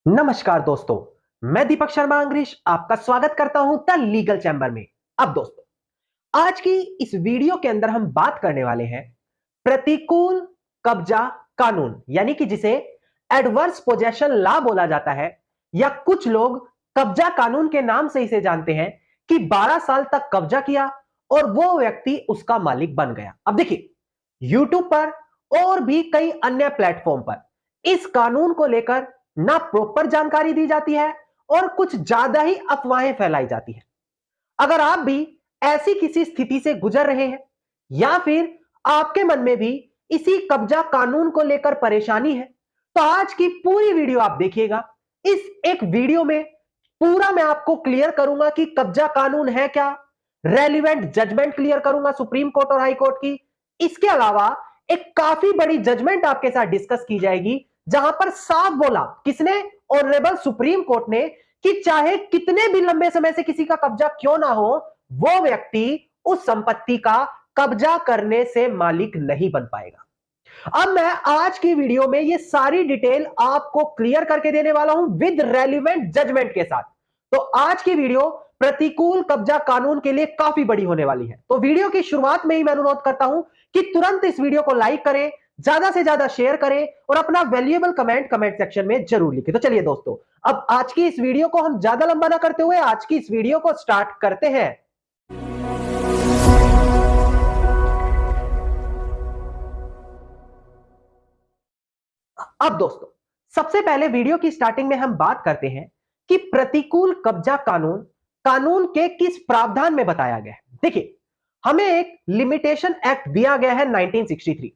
नमस्कार दोस्तों। मैं दीपक शर्मा अंग्रेज आपका स्वागत करता हूं द लीगल चैम्बर में। अब दोस्तों, आज की इस वीडियो के अंदर हम बात करने वाले हैं प्रतिकूल कब्जा कानून, यानी कि जिसे एडवर्स पोजेशन लॉ बोला जाता है, या कुछ लोग कब्जा कानून के नाम से इसे जानते हैं, कि 12 साल तक कब्जा किया और वो व्यक्ति उसका मालिक बन गया। अब देखिए, यूट्यूब पर और भी कई अन्य प्लेटफॉर्म पर इस कानून को लेकर ना प्रॉपर जानकारी दी जाती है और कुछ ज्यादा ही अफवाहें फैलाई जाती है। अगर आप भी ऐसी किसी स्थिति से गुजर रहे हैं, या फिर आपके मन में भी इसी कब्जा कानून को लेकर परेशानी है, तो आज की पूरी वीडियो आप देखिएगा। इस एक वीडियो में पूरा मैं आपको क्लियर करूंगा कि कब्जा कानून है क्या, रेलिवेंट जजमेंट क्लियर करूंगा सुप्रीम कोर्ट और हाई कोर्ट की। इसके अलावा एक काफी बड़ी जजमेंट आपके साथ डिस्कस की जाएगी, जहां पर साफ बोला किसने, ऑनरेबल सुप्रीम कोर्ट ने, कि चाहे कितने भी लंबे समय से किसी का कब्जा क्यों ना हो, वो व्यक्ति उस संपत्ति का कब्जा करने से मालिक नहीं बन पाएगा। अब मैं आज की वीडियो में ये सारी डिटेल आपको क्लियर करके देने वाला हूं विद रेलिवेंट जजमेंट के साथ। तो आज की वीडियो प्रतिकूल कब्जा कानून के लिए काफी बड़ी होने वाली है। तो वीडियो की शुरुआत में ही मैं अनुरोध करता हूं कि तुरंत इस वीडियो को लाइक करें, ज्यादा से ज्यादा शेयर करें और अपना वैल्यूएबल कमेंट सेक्शन में जरूर लिखें। तो चलिए दोस्तों, अब आज की इस वीडियो को हम ज्यादा लंबा ना करते हुए आज की इस वीडियो को स्टार्ट करते हैं। अब दोस्तों, सबसे पहले वीडियो की स्टार्टिंग में हम बात करते हैं कि प्रतिकूल कब्जा कानून कानून के किस प्रावधान में बताया गया है। देखिए, हमें एक लिमिटेशन एक्ट दिया गया है 1963।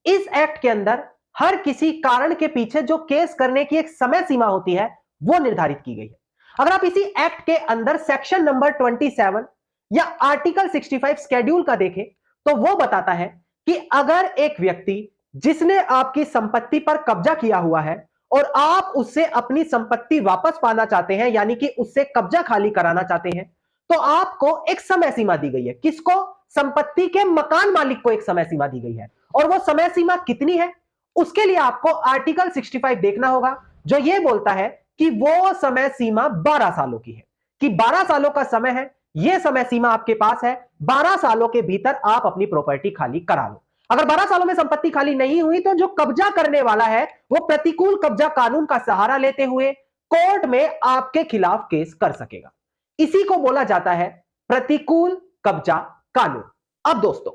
इस एक्ट के अंदर हर किसी कारण के पीछे जो केस करने की एक समय सीमा होती है, वो निर्धारित की गई है। अगर आप इसी एक्ट के अंदर सेक्शन नंबर 27 या आर्टिकल 65 शेड्यूल का देखें, तो वो बताता है कि अगर एक व्यक्ति जिसने आपकी संपत्ति पर कब्जा किया हुआ है और आप उससे अपनी संपत्ति वापस पाना चाहते हैं, यानी कि उससे कब्जा खाली कराना चाहते हैं, तो आपको एक समय सीमा दी गई है। किसको? संपत्ति के मकान मालिक को एक समय सीमा दी गई है। और वो समय सीमा कितनी है, उसके लिए आपको आर्टिकल 65 देखना होगा, जो ये बोलता है कि वो समय सीमा 12 सालों की है, कि 12 सालों का समय है, ये समय सीमा आपके पास है। 12 सालों के भीतर आप अपनी प्रॉपर्टी खाली करा लो। अगर 12 सालों में संपत्ति खाली नहीं हुई, तो जो कब्जा करने वाला है वो प्रतिकूल कब्जा कानून का सहारा लेते हुए कोर्ट में आपके खिलाफ केस कर सकेगा। इसी को बोला जाता है प्रतिकूल कब्जा कानून। अब दोस्तों,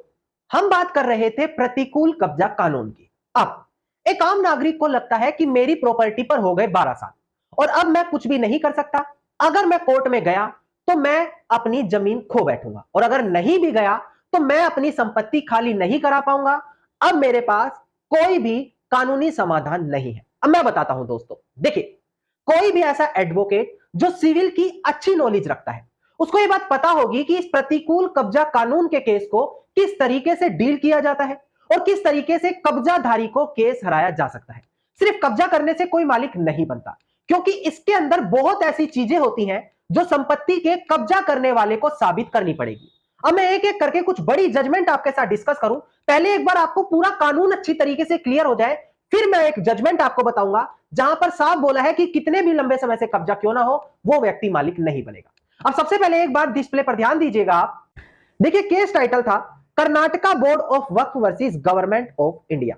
हम बात कर रहे थे प्रतिकूल कब्जा कानून की। अब एक आम नागरिक को लगता है कि मेरी प्रॉपर्टी पर हो गए 12 साल और अब मैं कुछ भी नहीं कर सकता। अगर मैं कोर्ट में गया तो मैं अपनी जमीन खो बैठूंगा, और अगर नहीं भी गया तो मैं अपनी संपत्ति खाली नहीं करा पाऊंगा। अब मेरे पास कोई भी कानूनी समाधान नहीं है। अब मैं बताता हूं दोस्तों, देखिए, कोई भी ऐसा एडवोकेट जो सिविल की अच्छी नॉलेज रखता है, उसको यह बात पता होगी कि इस प्रतिकूल कब्जा कानून के केस को किस तरीके से डील किया जाता है और किस तरीके से कब्जाधारी को केस हराया जा सकता है। सिर्फ कब्जा करने से कोई मालिक नहीं बनता, क्योंकि इसके अंदर बहुत ऐसी चीजें होती हैं जो संपत्ति के कब्जा करने वाले को साबित करनी पड़ेगी। अब मैं एक एक करके कुछ बड़ी जजमेंट आपके साथ डिस्कस करूं। पहले एक बार आपको पूरा कानून अच्छी तरीके से क्लियर हो जाए, फिर मैं एक जजमेंट आपको बताऊंगा जहां पर साफ बोला है कि कितने भी लंबे समय से कब्जा क्यों ना हो, वो व्यक्ति मालिक नहीं बनेगा। अब सबसे पहले एक बार डिस्प्ले पर ध्यान दीजिएगा आप। देखिए, केस टाइटल था Karnataka board of Waqf versus government of India.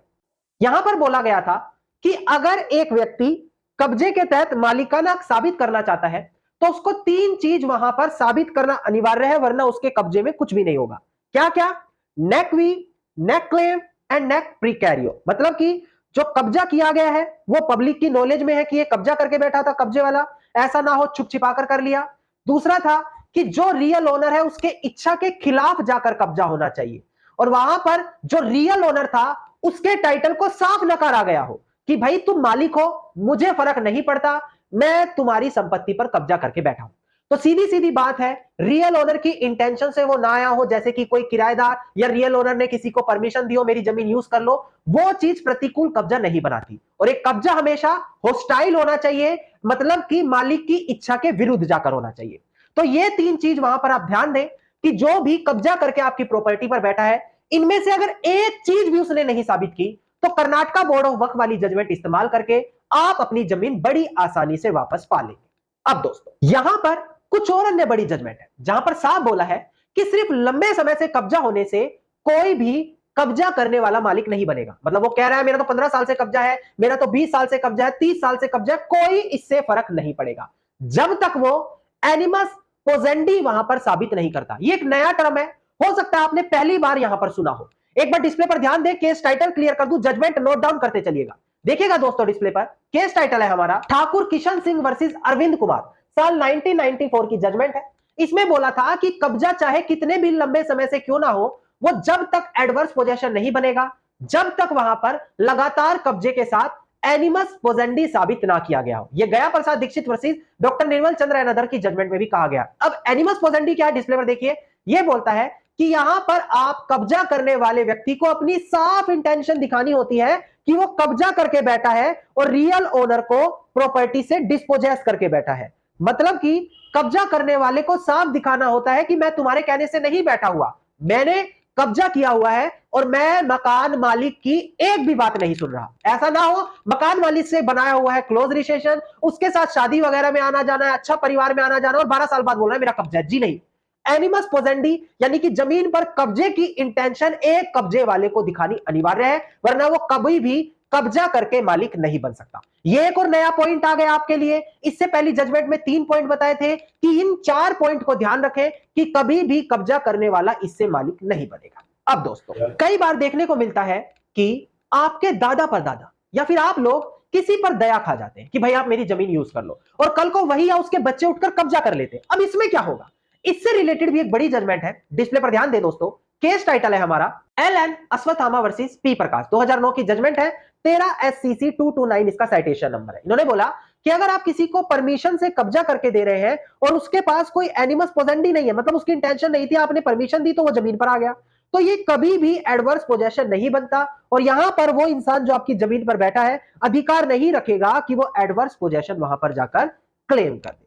यहां पर बोला गया था कि अगर एक व्यक्ति कब्जे के तहत मालिकाना साबित करना चाहता है, तो उसको 3 चीज वहां पर साबित करना अनिवार्य है, वरना उसके कब्जे में कुछ भी नहीं होगा। क्या क्या? नेक वी, नेक क्लेम एंड नेक प्रीकैरियो। मतलब कि जो कब्जा किया गया है वो पब्लिक की नॉलेज में है कि ये कब्जा करके बैठा था कब्जे वाला, ऐसा ना हो छुप छिपा कर लिया। दूसरा था कि जो रियल ओनर है उसके इच्छा के खिलाफ जाकर कब्जा होना चाहिए, और वहां पर जो रियल ओनर था उसके टाइटल को साफ नकारा गया हो कि भाई तुम मालिक हो, मुझे फर्क नहीं पड़ता, मैं तुम्हारी संपत्ति पर कब्जा करके बैठा हूं। तो सीधी सीधी बात है, रियल ओनर की इंटेंशन से वो ना आया हो, जैसे कि कोई किराएदार या रियल ओनर ने किसी को परमिशन दी हो मेरी जमीन यूज कर लो, वो चीज प्रतिकूल कब्जा नहीं बनाती। और एक कब्जा हमेशा होस्टाइल होना चाहिए, मतलब कि मालिक की इच्छा के विरुद्ध जाकर होना चाहिए। तो ये 3 चीज वहां पर आप ध्यान दें कि जो भी कब्जा करके आपकी प्रॉपर्टी पर बैठा है, इनमें से अगर एक चीज भी उसने नहीं साबित की, तो कर्नाटका बोर्ड ऑफ वक्फ वाली जजमेंट इस्तेमाल करके आप अपनी जमीन बड़ी आसानी से वापस पा लेंगे। अब दोस्तों यहां पर कुछ और अन्य बड़ी जजमेंट है जहां पर साफ बोला है कि सिर्फ लंबे समय से कब्जा होने से कोई भी कब्जा करने वाला मालिक नहीं बनेगा। मतलब वो कह रहा है मेरा तो 15 साल से कब्जा है, मेरा तो 20 साल से कब्जा है, 30 साल से कब्जा है, कोई इससे फर्क नहीं पड़ेगा जब तक वो एनिमस पोजेंडी वहां पर साबित नहीं करता। ये एक नया टर्म है, हो सकता है आपने पहली बार यहां पर सुना हो। एक बार डिस्प्ले पर ध्यान दें, केस टाइटल क्लियर कर दूं, जजमेंट नोट डाउन करते चलिएगा। देखिएगा दोस्तों डिस्प्ले पर केस टाइटल है हमारा ठाकुर किशन सिंह वर्सेस अरविंद कुमार, साल 1994 की जजमेंट है। इसमें बोला था कि कब्जा चाहे कितने भी लंबे समय से क्यों ना हो, वो जब तक एडवर्स पोजेशन नहीं बनेगा, जब तक वहां पर लगातार कब्जे के साथ एनिमस पोजेंडी साबित ना किया गया हो। यह Gaya Prasad Dikshit versus doctor Nirmal Chandra and other की जजमेंट में भी कहा गया। अब एनिमस पोजेंडी क्या है, डिस्प्ले पर देखिए। यह बोलता है कि यहां पर आप कब्जा करने वाले व्यक्ति को अपनी साफ इंटेंशन दिखानी होती है कि वो कब्जा करके बैठा है और रियल ओनर को प्रॉपर्टी से डिस्पोजेस करके बैठा है। मतलब कि कब्जा करने वाले को साफ दिखाना होता है कि मैं तुम्हारे कहने से नहीं बैठा हुआ, मैंने कब्जा किया हुआ है और मैं मकान मालिक की एक भी बात नहीं सुन रहा। ऐसा ना हो मकान मालिक से बनाया हुआ है क्लोज रिलेशन, उसके साथ शादी वगैरह में आना जाना है, अच्छा परिवार में आना जाना, और 12 साल बाद बोल रहा है मेरा कब्जा है। जी नहीं, एनिमस पोजेंडी यानी कि जमीन पर कब्जे की इंटेंशन एक कब्जे वाले को दिखानी अनिवार्य है, वरना वो कभी भी कब्जा करके मालिक नहीं बन सकता। ये एक और नया पॉइंट आ गया आपके लिए। इससे पहली जजमेंट में 3 पॉइंट बताए थे कि इन 4 पॉइंट को ध्यान रखें कि कभी भी कब्जा करने वाला इससे मालिक नहीं बनेगा। अब दोस्तों कई बार देखने को मिलता है कि आपके दादा परदादा या फिर आप लोग किसी पर दया खा जाते हैं कि भाई आप मेरी जमीन यूज कर लो, और कल को वही या उसके बच्चे उठकर कब्जा कर लेते हैं। अब इसमें क्या होगा, इससे रिलेटेड भी एक बड़ी जजमेंट है। डिस्प्ले पर ध्यान दें दोस्तों, केस टाइटल है हमारा LN अश्वत्थामा वर्सेस पी प्रकाश, 2009 की जजमेंट है, 13 SCC 229 इसका साइटेशन नंबर है। इन्होंने बोला कि अगर आप किसी को परमिशन से कब्जा करके दे रहे हैं और उसके पास कोई एनिमस पोजेंडी नहीं है, मतलब उसकी इंटेंशन नहीं थी, आपने परमिशन दी तो वो जमीन पर आ गया, तो ये कभी भी एडवर्स पोजेशन नहीं बनता, और यहां पर वो इंसान जो आपकी जमीन पर बैठा है अधिकार नहीं रखेगा कि वो एडवर्स पोजेशन वहां पर जाकर क्लेम कर दे।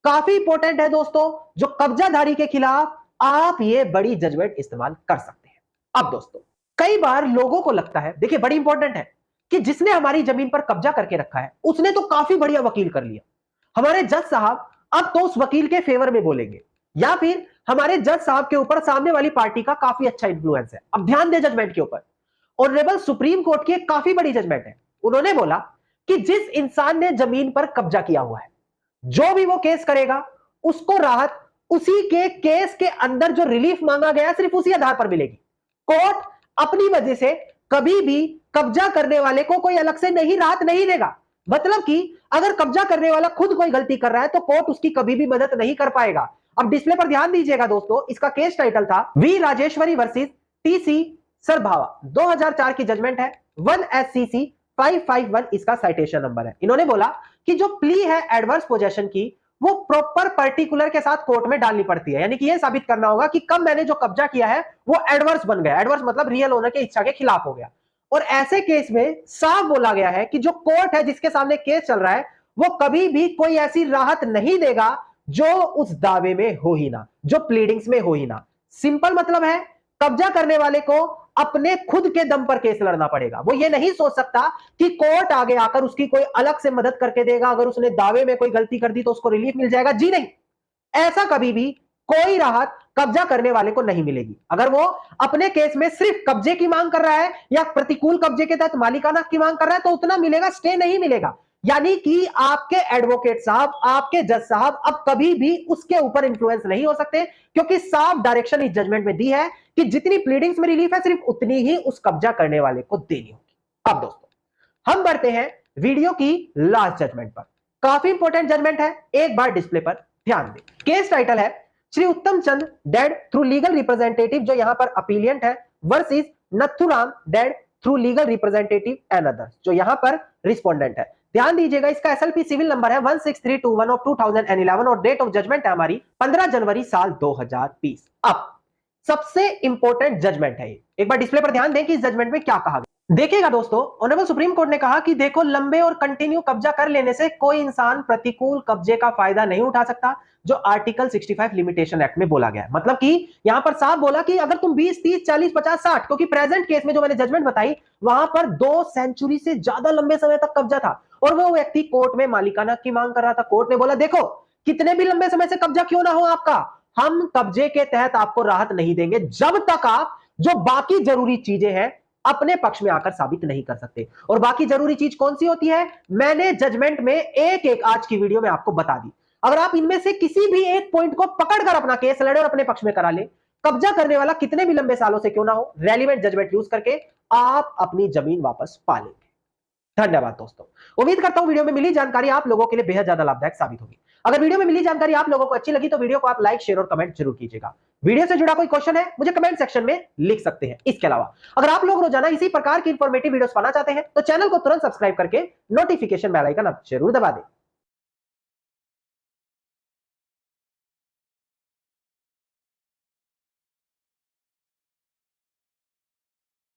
काफी इंपॉर्टेंट है दोस्तों, जो कब्जाधारी के खिलाफ आप ये बड़ी जजमेंट इस्तेमाल कर सकते हैं। अब दोस्तों कई बार लोगों को लगता है, देखिए बड़ी इंपॉर्टेंट है, कि जिसने हमारी जमीन पर कब्जा करके रखा है उसने तो काफी बढ़िया वकील कर लिया, हमारे जज साहब अब तो उस वकील के फेवर में बोलेंगे, या फिर हमारे जज साहब के ऊपर सामने वाली पार्टी का काफी अच्छा इंफ्लुएंस है। अब ध्यान दे जजमेंट के ऊपर, ऑनरेबल सुप्रीम कोर्ट की एक काफी बड़ी जजमेंट है। उन्होंने बोला कि जिस इंसान ने जमीन पर कब्जा किया हुआ है, जो भी वो केस करेगा उसको राहत उसी के केस के अंदर जो रिलीफ मांगा गया सिर्फ उसी आधार पर मिलेगी। कोर्ट अपनी वजह से कभी भी कब्जा करने वाले को कोई अलग से नहीं राहत नहीं देगा। मतलब कि अगर कब्जा करने वाला खुद कोई गलती कर रहा है तो कोर्ट उसकी कभी भी मदद नहीं कर पाएगा। अब डिस्प्ले पर ध्यान दीजिएगा दोस्तों, इसका केस टाइटल था वी राजेश्वरी वर्सेस TC सरभावा, 2004 की जजमेंट है, 1 SCC 551 इसका साइटेशन नंबर है। इन्होंने बोला कि जो प्ली है एडवर्स पोजेशन की वो प्रॉपर पर्टिकुलर के साथ कोर्ट में डालनी पड़ती है, यानी कि ये साबित करना होगा कि कब मैंने जो कब्जा किया है वो एडवर्स बन गया, एडवर्स मतलब रियल ओनर के इच्छा के खिलाफ हो गया। और ऐसे केस में साफ बोला गया है कि जो कोर्ट है जिसके सामने केस चल रहा है वो कभी भी कोई ऐसी राहत नहीं देगा जो उस दावे में हो ही ना, जो प्लीडिंग्स में हो ही ना। सिंपल मतलब है कब्जा करने वाले को अपने खुद के दम पर केस लड़ना पड़ेगा। वो ये नहीं सोच सकता कि कोर्ट आगे आकर उसकी कोई अलग से मदद करके देगा, अगर उसने दावे में कोई गलती कर दी तो उसको रिलीफ मिल जाएगा। जी नहीं, ऐसा कभी भी कोई राहत कब्जा करने वाले को नहीं मिलेगी। अगर वो अपने केस में सिर्फ कब्जे की मांग कर रहा है या प्रतिकूल कब्जे के तहत मालिकाना की मांग कर रहा है तो उतना मिलेगा, स्टे नहीं मिलेगा। यानी कि आपके एडवोकेट साहब, आपके जज साहब अब कभी भी उसके ऊपर इंफ्लुएंस नहीं हो सकते, क्योंकि साफ डायरेक्शन इस जजमेंट में दी है कि जितनी प्लीडिंग्स में रिलीफ है सिर्फ उतनी ही उस कब्जा करने वाले को देनी होगी। अब दोस्तों हम बढ़ते हैं वीडियो की लास्ट जजमेंट पर। काफी इंपॉर्टेंट जजमेंट है, एक बार डिस्प्ले पर ध्यान दें। केस टाइटल है श्री उत्तम चंद डेड थ्रू लीगल रिप्रेजेंटेटिव, जो यहां पर अपीलियंट है, versus Nathuram dead through legal representative and others, जो यहां पर रिस्पोंडेंट है। ध्यान दीजिएगा, इसका SLP सिविल नंबर है 16321 ऑफ 2011 और डेट ऑफ जजमेंट है हमारी 15 जनवरी साल 2020। अब सबसे इंपॉर्टेंट जजमेंट है ये, एक बार डिस्प्ले पर ध्यान दें कि इस जजमेंट में क्या कहा गया। देखिएगा दोस्तों, ऑनरेबल सुप्रीम कोर्ट ने कहा कि देखो, लंबे और कंटिन्यू कब्जा कर लेने से कोई इंसान प्रतिकूल कब्जे का फायदा नहीं उठा सकता, जो आर्टिकल 65 लिमिटेशन एक्ट में बोला गया है। मतलब कि यहां पर साफ बोला कि अगर तुम 20, 30, 40, 50, 60, क्योंकि प्रेजेंट केस में जो मैंने जजमेंट बताई, वहां पर 2 सेंचुरी से ज्यादा लंबे समय तक कब्जा था और वो व्यक्ति कोर्ट में मालिकाना की मांग कर रहा था। कोर्ट ने बोला, देखो, कितने भी लंबे समय से कब्जा क्यों ना हो आपका, हम कब्जे के तहत आपको राहत नहीं देंगे जब तक आप जो बाकी जरूरी चीजें हैं अपने पक्ष में आकर साबित नहीं कर सकते। और बाकी जरूरी चीज कौन सी होती है, मैंने जजमेंट में एक एक आज की वीडियो में आपको बता दी। अगर आप इनमें से किसी भी एक पॉइंट को पकड़कर अपना केस लड़े और अपने पक्ष में करा ले, कब्जा करने वाला कितने भी लंबे सालों से क्यों ना हो, रेलिवेंट जजमेंट यूज करके आप अपनी जमीन वापस पा लेंगे। धन्यवाद दोस्तों। उम्मीद करता हूं वीडियो में मिली जानकारी आप लोगों के लिए बेहद ज्यादा लाभदायक साबित होगी। अगर वीडियो में मिली जानकारी आप लोगों को अच्छी लगी तो वीडियो को आप लाइक, शेयर और कमेंट जरूर कीजिएगा। वीडियो से जुड़ा कोई क्वेश्चन है मुझे कमेंट सेक्शन में लिख सकते हैं। इसके अलावा अगर आप लोग रोजाना इसी प्रकार की इंफॉर्मेटिव वीडियोस पाना चाहते हैं तो चैनल को तुरंत सब्सक्राइब करके नोटिफिकेशन बेल आइकन जरूर दबा दें।